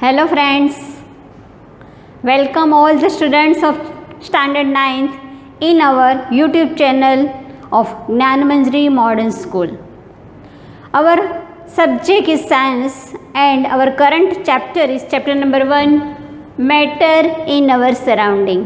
Hello friends, welcome all the students of standard 9th in our YouTube channel of Gnanamanjari Modern School. Our subject is science and our current chapter is chapter number 1, matter in our surrounding.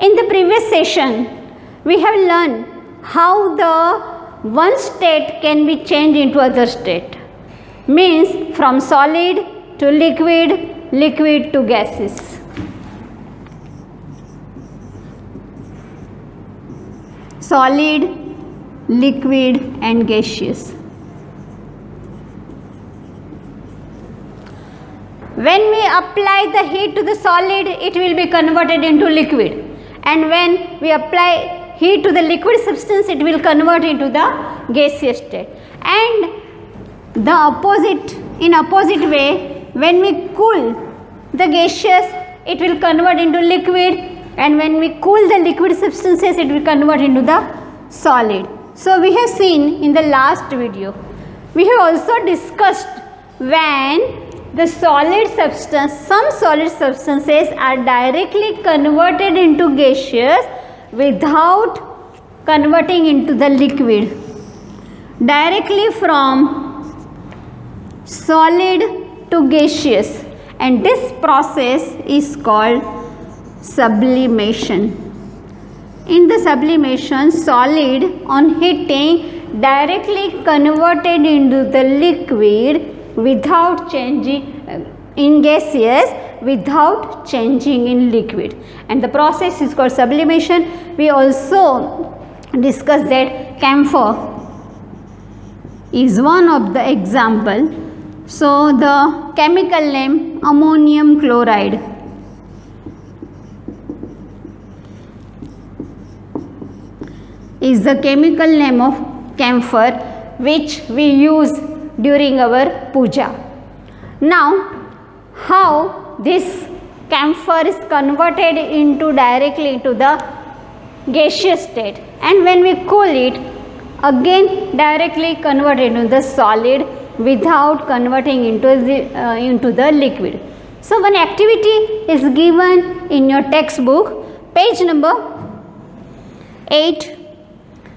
In the previous session, we have learned how the one state can be changed into other state, means from solid to liquid, liquid to gases. Solid, liquid and gaseous. When we apply the heat to the solid, it will be converted into liquid, and when we apply heat to the liquid substance, it will convert into the gaseous state. And the opposite, in opposite way, when we cool the gaseous, it will convert into liquid, and when we cool the liquid substances, it will convert into the solid. So we have seen in the last video, we have also discussed when the solid substance, some solid substances are directly converted into gaseous without converting into the liquid. Directly from solid to gaseous, and this process is called sublimation. In the sublimation, solid on heating directly converted into the liquid without changing in gaseous without changing in liquid, and the process is called sublimation. We also discussed that camphor is one of the example. So the chemical name ammonium chloride is the chemical name of camphor which we use during our puja. Now, how this camphor is converted into directly into the gaseous state, and when we cool it, again directly converted into the solid without converting into the liquid. So one activity is given in your textbook, page number 8,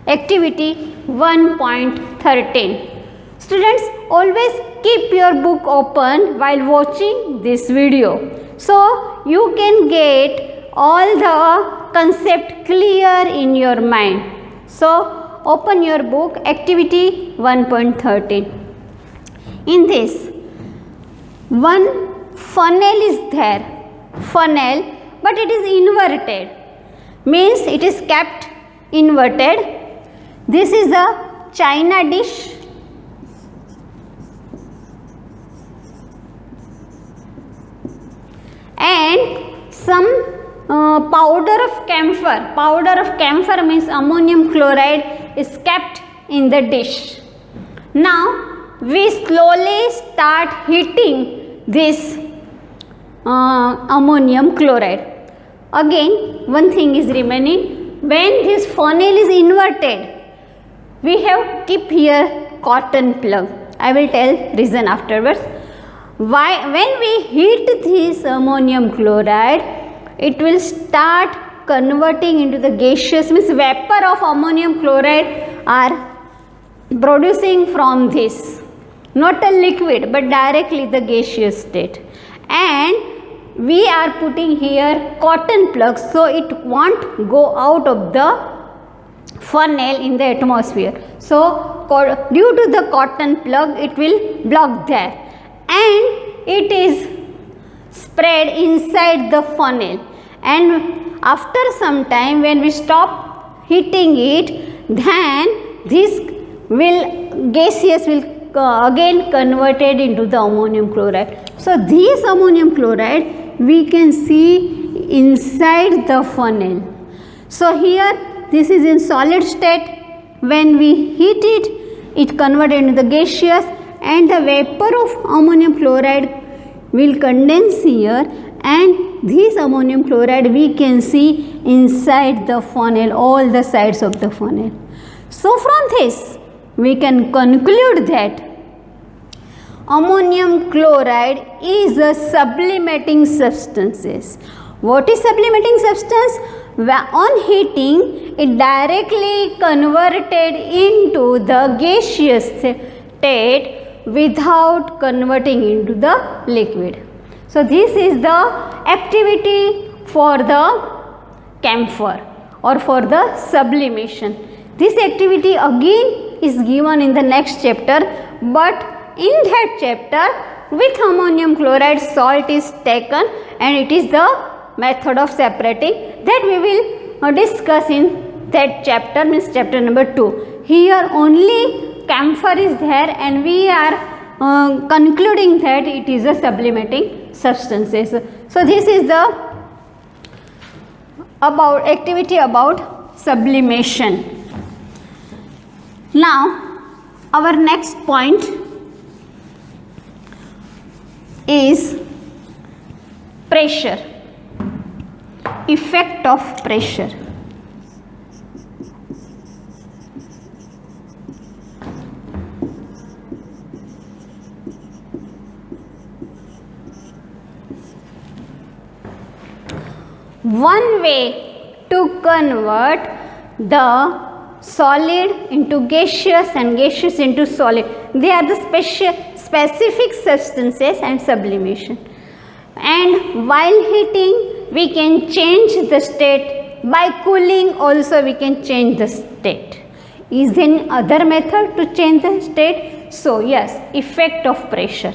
activity 1.13. Students, always keep your book open while watching this video, so you can get all the concept clear in your mind. So open your book, activity 1.13. In this, one funnel is there, funnel, but it is inverted, means it is kept inverted. This is a china dish, and some powder of camphor means ammonium chloride is kept in the dish. Now we slowly start heating this ammonium chloride. Again, one thing is remaining. When this funnel is inverted, we have keep here cotton plug. I will tell reason afterwards. Why? When we heat this ammonium chloride, it will start converting into the gaseous, means vapor of ammonium chloride are producing from this. Not a liquid, but directly the gaseous state, and we are putting here cotton plug, so it won't go out of the funnel in the atmosphere. So due to the cotton plug, it will block there, and it is spread inside the funnel, and after some time when we stop heating it, then this gaseous will again converted into the ammonium chloride. So this ammonium chloride we can see inside the funnel. So here this is in solid state. When we heat it, it converted into the gaseous, and the vapor of ammonium chloride will condense here, and this ammonium chloride we can see inside the funnel, all the sides of the funnel. So from this we can conclude that ammonium chloride is a sublimating substance. What is sublimating substance? On heating, it directly converted into the gaseous state without converting into the liquid. So this is the activity for the camphor or for the sublimation. This activity again is given in the next chapter, but in that chapter with ammonium chloride salt is taken and it is the method of separating that we will discuss in that chapter, means chapter number 2. Here only camphor is there and we are concluding that it is a sublimating substances. So this is the about activity about sublimation. Now our next point is pressure, effect of pressure. One way to convert the solid into gaseous and gaseous into solid, they are the specific substances and sublimation. And while heating we can change the state, by cooling also we can change the state. Is there any other method to change the state? So yes, effect of pressure.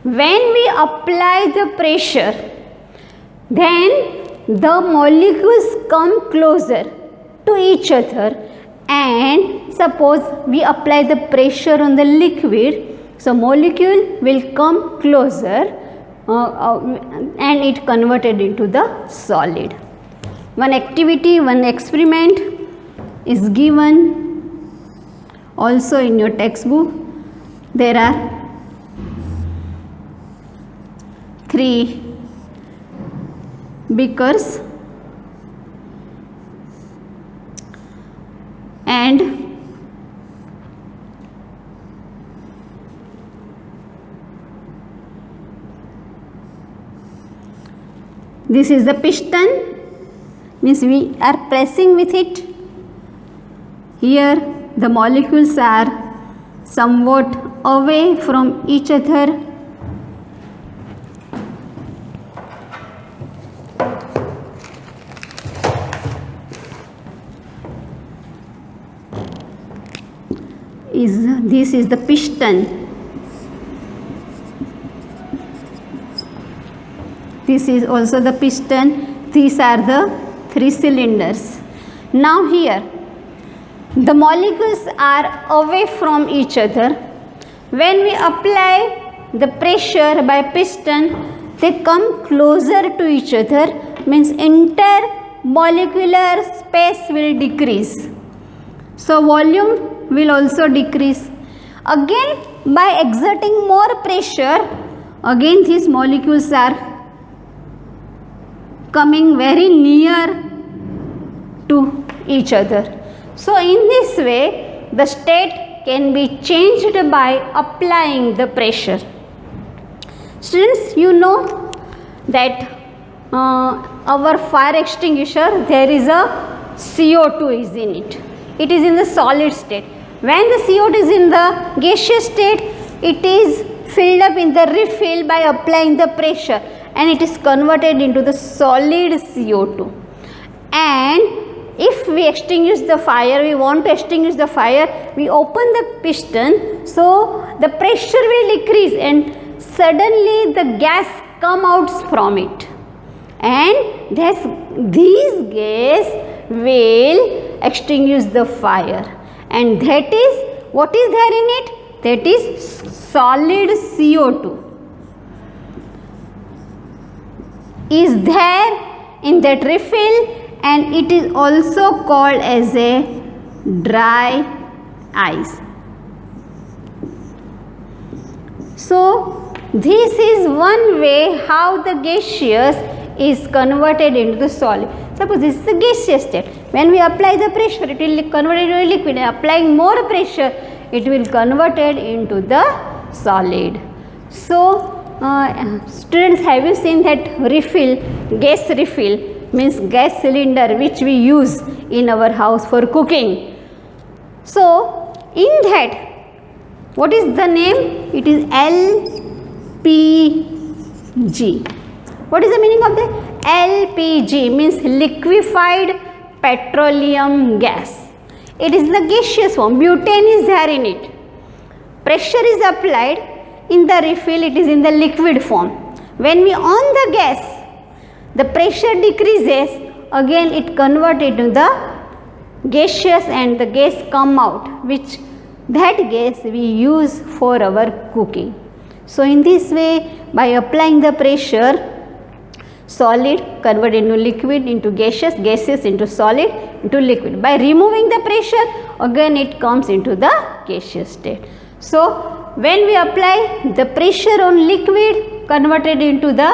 When we apply the pressure, then the molecules come closer to each other, and suppose we apply the pressure on the liquid, so molecule will come closer and it converted into the solid. One activity, one experiment is given also in your textbook. There are 3 beakers and this is the piston, means we are pressing with it. Here the molecules are somewhat away from each other. This is the piston. This is also the piston. These are the 3 cylinders. Now here the molecules are away from each other. When we apply the pressure by piston, they come closer to each other, means intermolecular space will decrease. So volume will also decrease. Again, by exerting more pressure, again these molecules are coming very near to each other. So in this way the state can be changed by applying the pressure. Students, you know that our fire extinguisher, there is a CO2 is in it. It is in the solid state. When the CO2 is in the gaseous state, it is filled up in the refill by applying the pressure and it is converted into the solid CO2. And if we extinguish the fire, we want to extinguish the fire, we open the piston, so the pressure will decrease and suddenly the gas come out from it, and these gas will extinguish the fire, and that is what is there in it? That is solid CO2 is there in that refill, and it is also called as a dry ice. So this is one way how the gaseous is converted into the solid. Suppose this is the gaseous state. When we apply the pressure, it will convert into a liquid. Applying more pressure, it will convert it into the solid. So students, have you seen that refill, gas refill means gas cylinder which we use in our house for cooking. So in that, what is the name? It is LPG. What is the meaning of that? LPG means liquefied petroleum gas. It is the gaseous form. Butane is there in it. Pressure is applied. In the refill, it is in the liquid form. When we on the gas, the pressure decreases. Again, it converted to the gaseous and the gas come out, which that gas we use for our cooking. So in this way, by applying the pressure, solid converted into liquid, into gaseous, gaseous into solid, into liquid. By removing the pressure, again it comes into the gaseous state. So when we apply the pressure on liquid, converted into the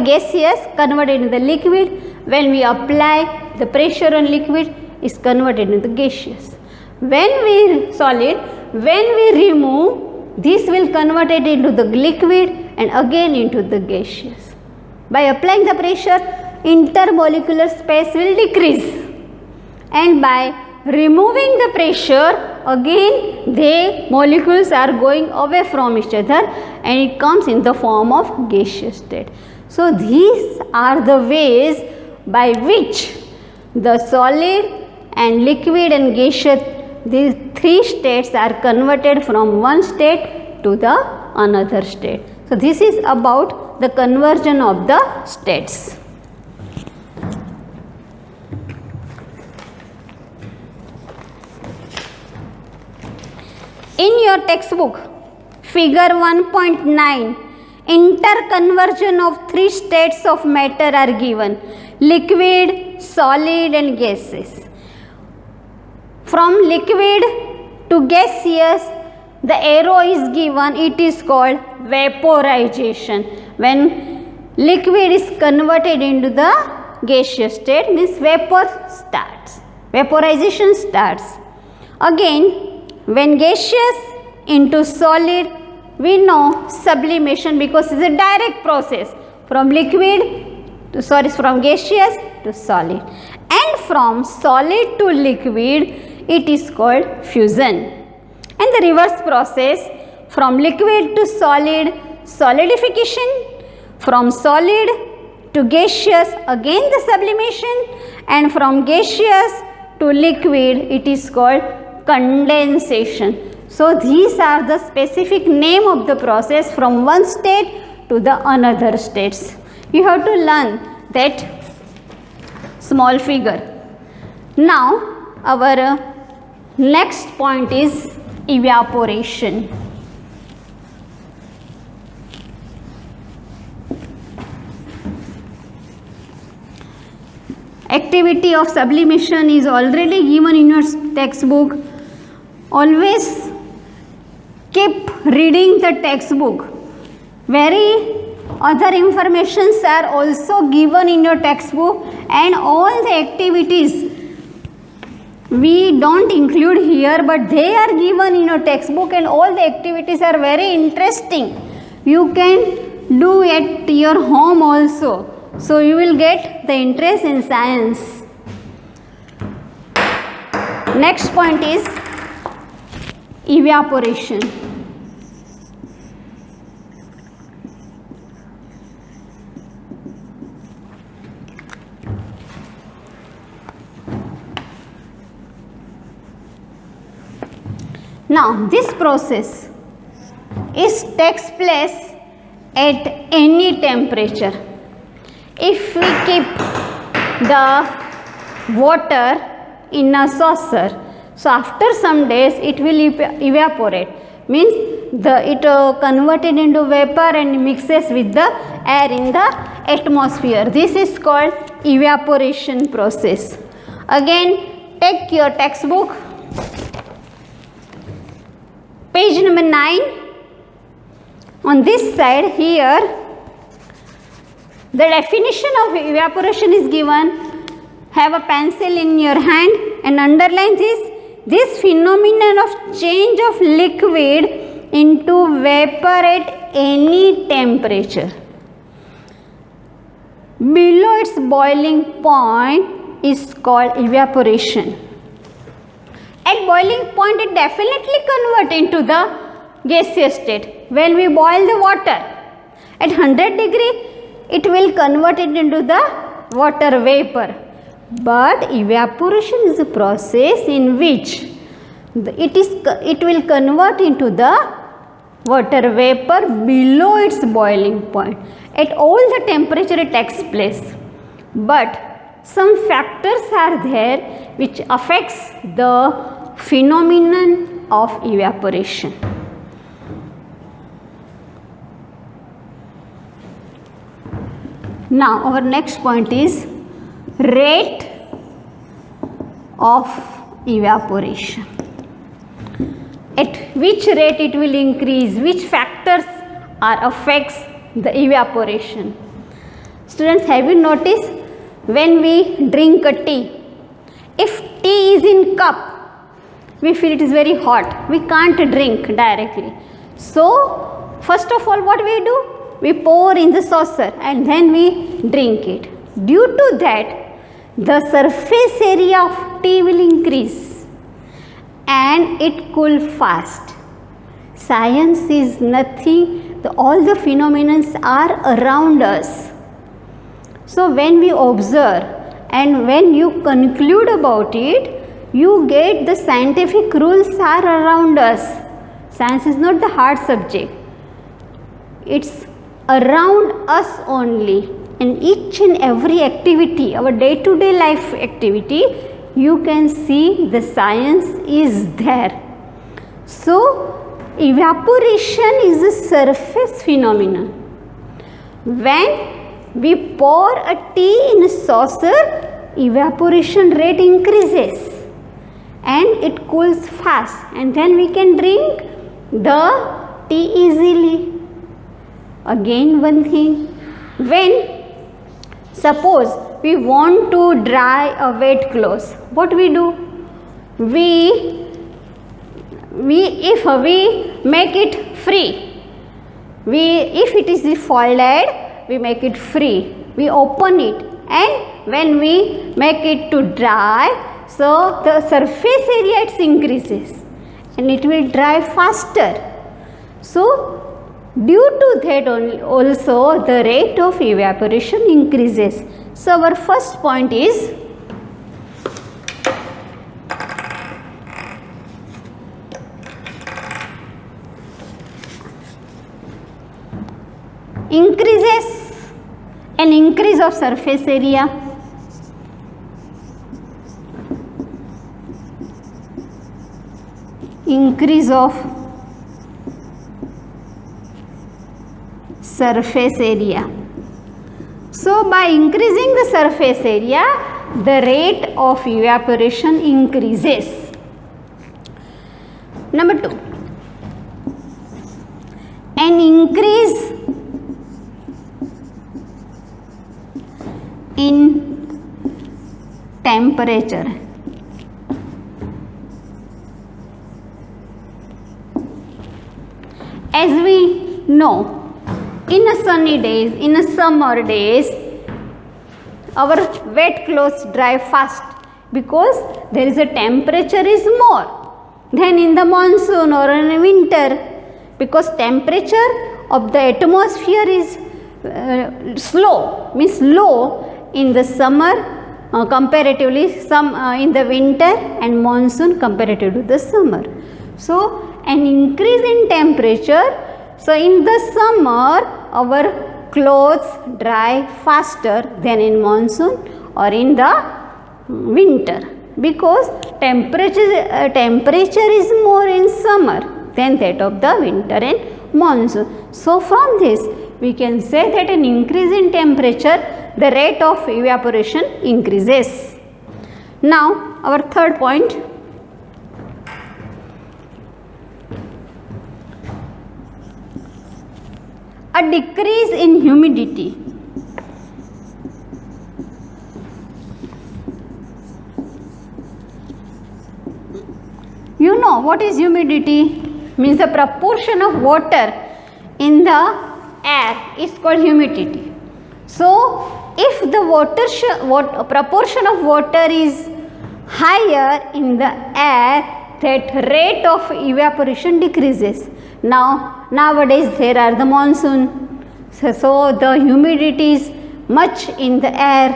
gaseous, converted into the liquid. When we apply the pressure on liquid, is converted into the gaseous. When we remove, this will convert it into the liquid and again into the gaseous. By applying the pressure, intermolecular space will decrease, and by removing the pressure, again the molecules are going away from each other and it comes in the form of gaseous state. So these are the ways by which the solid and liquid and gaseous, these three states are converted from one state to the another state. So this is about the conversion of the states. In your textbook, figure 1.9, interconversion of three states of matter are given: liquid, solid and gases. From liquid to gaseous, the arrow is given, it is called vaporization. When liquid is converted into the gaseous state, means vaporization starts. Again, when gaseous into solid, we know sublimation, because it is a direct process from gaseous to solid, and from solid to liquid, it is called fusion. And the reverse process, from liquid to solid, solidification, from solid to gaseous, again the sublimation, and from gaseous to liquid, it is called condensation. So these are the specific name of the process from one state to the another states. You have to learn that small figure. Now our next point is evaporation. Activity of sublimation is already given in your textbook. Always keep reading the textbook. Very other informations are also given in your textbook, and all the activities we don't include here, but they are given in your textbook, and all the activities are very interesting. You can do at your home also, so you will get the interest in science. Next point is evaporation. Now this process takes place at any temperature. If we keep the water in a saucer, so after some days it will evaporate, means it converted into vapor and mixes with the air in the atmosphere. This is called evaporation process. Again, take your textbook, page number 9. On this side here, the definition of evaporation is given. Have a pencil in your hand and underline this phenomenon of change of liquid into vapor at any temperature below its boiling point is called evaporation. At boiling point it definitely converts into the gaseous state. When we boil the water at 100 degree, it will convert it into the water vapor. But evaporation is a process in which it will convert into the water vapor below its boiling point. At all the temperature it takes place. But some factors are there which affects the phenomenon of evaporation. Now our next point is rate of evaporation. At which rate it will increase, which factors are affects the evaporation. Students, have you noticed when we drink a tea, if tea is in cup, we feel it is very hot, we can't drink directly. So first of all what we do, we pour in the saucer and then we drink it. Due to that, the surface area of tea will increase and it cool fast. Science is nothing, all the phenomena are around us. So when we observe and when you conclude about it, you get the scientific rules are around us. Science is not the hard subject. It's around us only, and each and every activity, our day-to-day life activity, you can see the science is there. So evaporation is a surface phenomenon. When we pour a tea in a saucer, evaporation rate increases and it cools fast, and then we can drink the tea easily. Again one thing, when suppose we want to dry a wet clothes, what we do? If we make it free, if it is folded, we make it free, we open it, and when we make it to dry, so the surface area it increases and it will dry faster. So due to that also the rate of evaporation increases. So our first point is an increase of surface area, increase of surface area. So by increasing the surface area, the rate of evaporation increases. Number 2, an increase in temperature. As we know, in a sunny days, in a summer days, our wet clothes dry fast because there is a temperature is more than in the monsoon or in winter, because temperature of the atmosphere is low in the summer comparatively in the winter, and monsoon comparative to the summer. So an increase in temperature. So in the summer our clothes dry faster than in monsoon or in the winter, because temperature is more in summer than that of the winter and monsoon. So from this we can say that an increase in temperature, the rate of evaporation increases. Now our third point, a decrease in humidity. You know what is humidity? means the proportion of water in the air is called humidity. So if the proportion of water is higher in the air, that rate of evaporation decreases. Nowadays there are the monsoon, so the humidity is much in the air,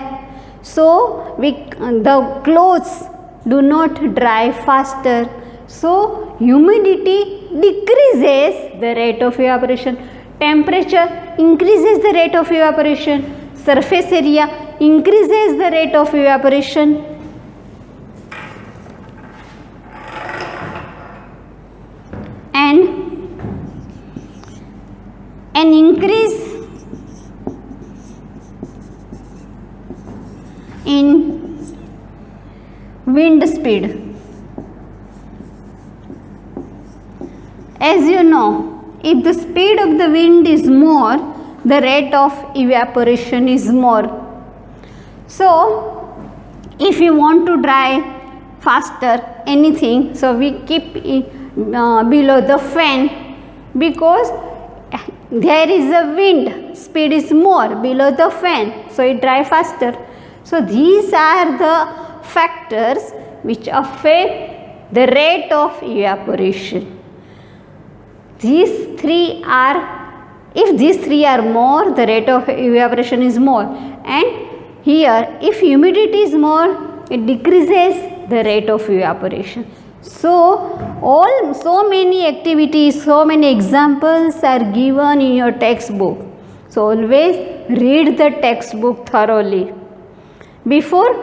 so the clothes do not dry faster, so humidity decreases the rate of evaporation. Temperature increases the rate of evaporation. Surface area increases the rate of evaporation. And an increase in wind speed. As you know, if the speed of the wind is more, the rate of evaporation is more. So if you want to dry faster anything, so we keep below the fan, because there is a wind, speed is more below the fan, so it dry faster. So these are the factors which affect the rate of evaporation. These three are, if these three are more, the rate of evaporation is more, and here if humidity is more, it decreases the rate of evaporation. So many activities, so many examples are given in your textbook. So always read the textbook thoroughly before,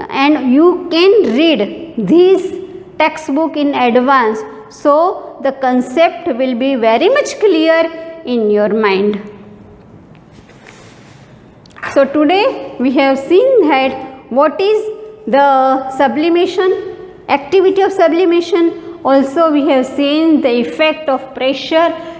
and you can read this textbook in advance, so the concept will be very much clear in your mind. So today we have seen that what is the sublimation, activity of sublimation. Also we have seen the effect of pressure,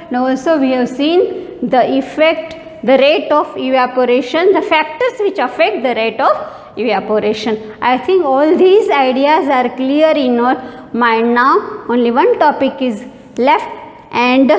and also we have seen the effect, the rate of evaporation, the factors which affect the rate of evaporation. I think all these ideas are clear in your mind now. Only one topic is left, and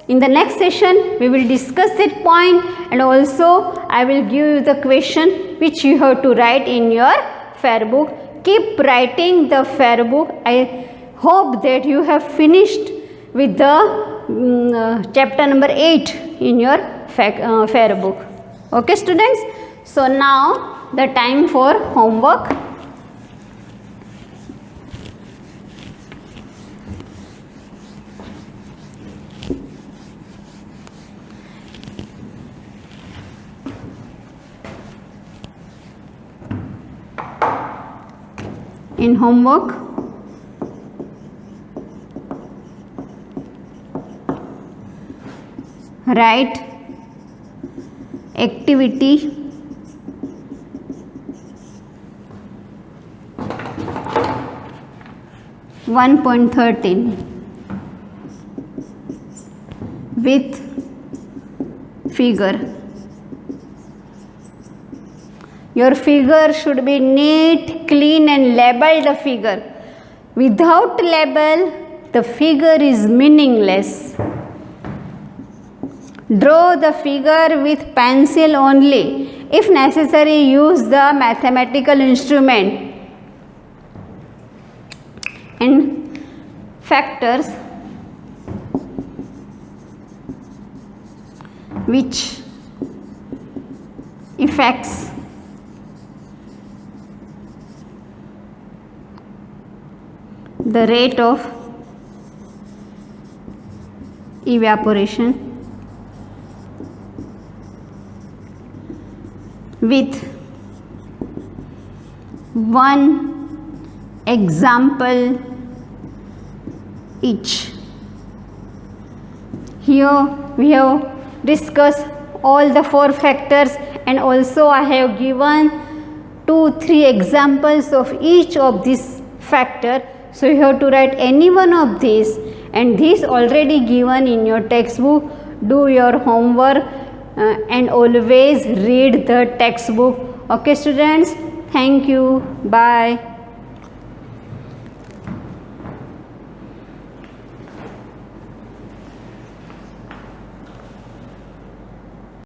in the next session we will discuss that point, and also I will give you the question which you have to write in your fair book. Keep writing the fair book. I hope that you have finished with the chapter number 8 in your fair book. Okay students, so now the time for homework. In homework, write activity 1.13 with figure. Your figure should be neat, clean, and label the figure. Without label, the figure is meaningless. Draw the figure with pencil only. If necessary, use the mathematical instrument. And factors which affects the rate of evaporation with one example each. Here we have discussed all the 4 factors, and also I have given 2-3 examples of each of these factors. So you have to write any one of these, and these already given in your textbook. Do your homework and always read the textbook. Okay students, thank you, bye.